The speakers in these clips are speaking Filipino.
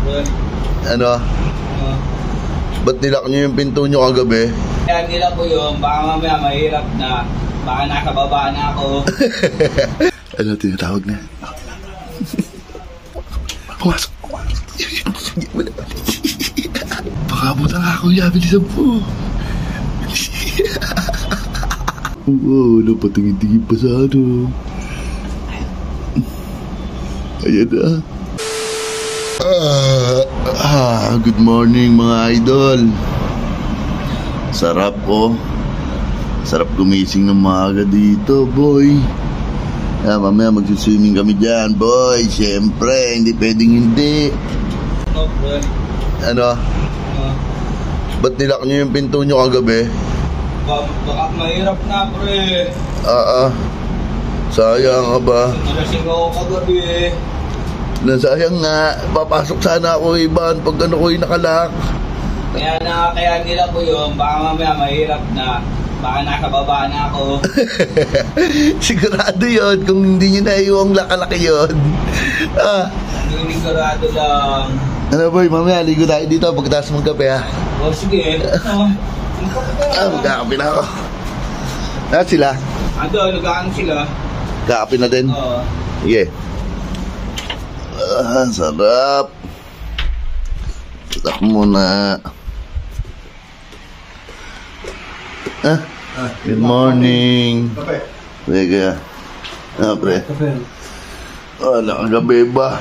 bro. Ano? Ba't nilak nyo yung pinto nyo kagabi? Kaya nila po yun, baka mamaya mahirap na. Baka nasa baba na ako. Ano, tinatawag na? Pumasok. Baka butang ako yung bilisan po. Oo, napatingin-tingin pa sa ano. Ayan na. Good morning mga idol. Sarap po. Sarap gumising ng maaga dito, boy. Mamaya magsiswimming kami dyan, boy. Siyempre, hindi pwedeng hindi. Bro. Ano? Ba't nilak nyo yung pinto nyo kagabi? Baka mahirap na, pre. Sayang ka ba? Nalasing ako kagabi. Nasayang nga. Papasok sana ako iban pag ano ko yung nakalak. Kaya nila po yun, baka mamaya mahirap na. Baka nasa baba na ako. Sigurado yun. Kung hindi nyo naiwang lakalaki yun. Sigurado lang. Ano boy, mamaya ligo tayo dito pagkatapos mong kape ha. O sige. Magkakape na ako. Lahat sila? Nag-ano sila? Kakape na din? Oo. Sige. Sarap. Sarap muna. Good morning. Kape. Sige. Pre. Kape. Wala kang gabi ba?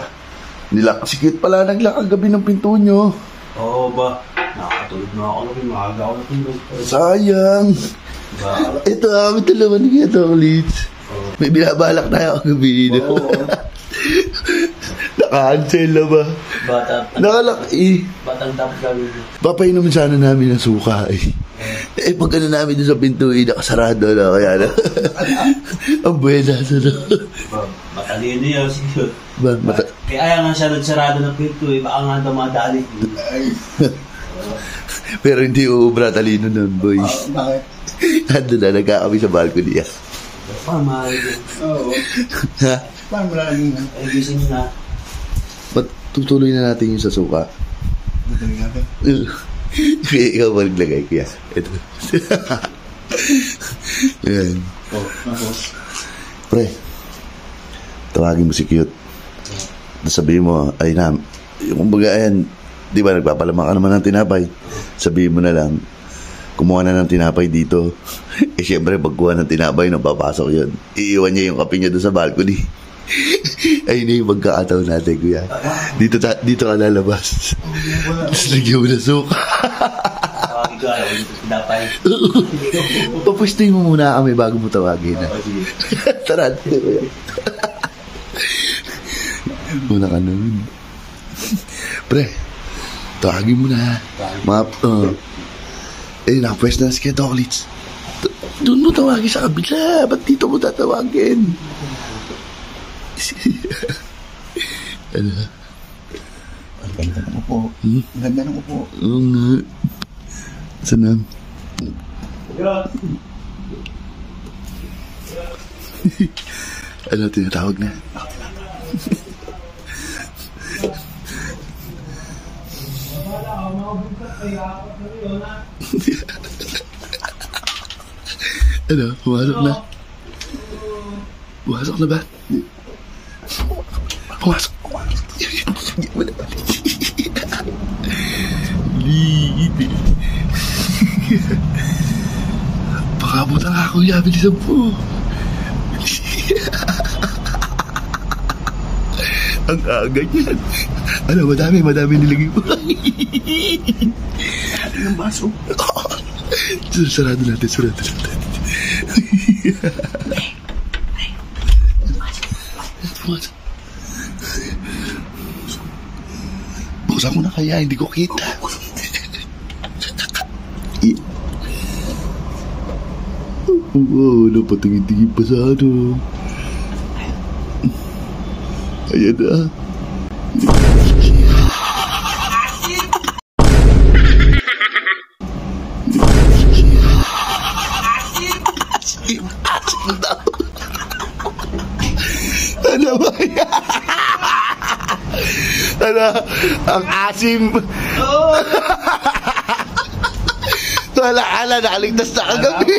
Sikit pala naglakang gabi ng pinto nyo. Oo ba? Nakatulog na ako lang. Maaga ako natulog. Sayang. Ito kami dalawa ni Kito ulit. May binabalak tayo kagabi. Oo. Naka-cancel na ba? Nakalak Batang tapos gawin. Papainom sana namin ng suka pag ano namin doon sa pinto nakasarado na kaya na. Ang buwena sa no. Matalino yun. Sige. Kaya ayaw nga siya nagsarado ng pinto baka nga daw madali. Pero hindi uubra talino nun, boy. Bakit? Ando na nagkakami sa balcony Paano maaaring? Oo. Ha? Paano maaaring na? Ay, gising na. Ba't tutuloy na natin yung sa suka? Tutuloy natin? Kaya ikaw maglagay kaya. Ito. Ayan. Tapos? Pre, tawagin mo si Cute. Sabihin mo, ay na, yung kumbaga ayan, di ba nagpapalamang ka naman ng tinapay. Sabihin mo na lang, kumuha na ng tinapay dito. Siyempre, pagkuha ng tinapay, nang papasok yun. Iiwan niya yung kape niya doon sa balcony. Ayun na yung magkakataon natin, kuya. Dito ka lalabas. Tapos lagyan mo na suka. Papustuin mo muna kami bago mo tawagin. Tara, kuya. Muna ka nun. Pre, tawagin mo na. Nakapwes na si Kedoklits. Doon mo tawagin sa kabila. Ba't dito mo tatawagin? Ano? Ang ganda ng upo. Ang ganda ng upo. Oo nga. Saan na? Ano, tinatawag na? Ano, pumasok na? Pumasok na ba? Pumasok. Ligit. Baka butang ako yung bilisan po. Ang aga niyan. Ano, madami nilagay mo. Ang baso. Sarado natin. Pumasok. Buksan mo na kaya, hindi ko kita. Oo, napatingin-tingin pa sa ano. Ayan na. Ano ba yan? Ano na, ang asim. Oo. Wala, nakaligtas na kagabi.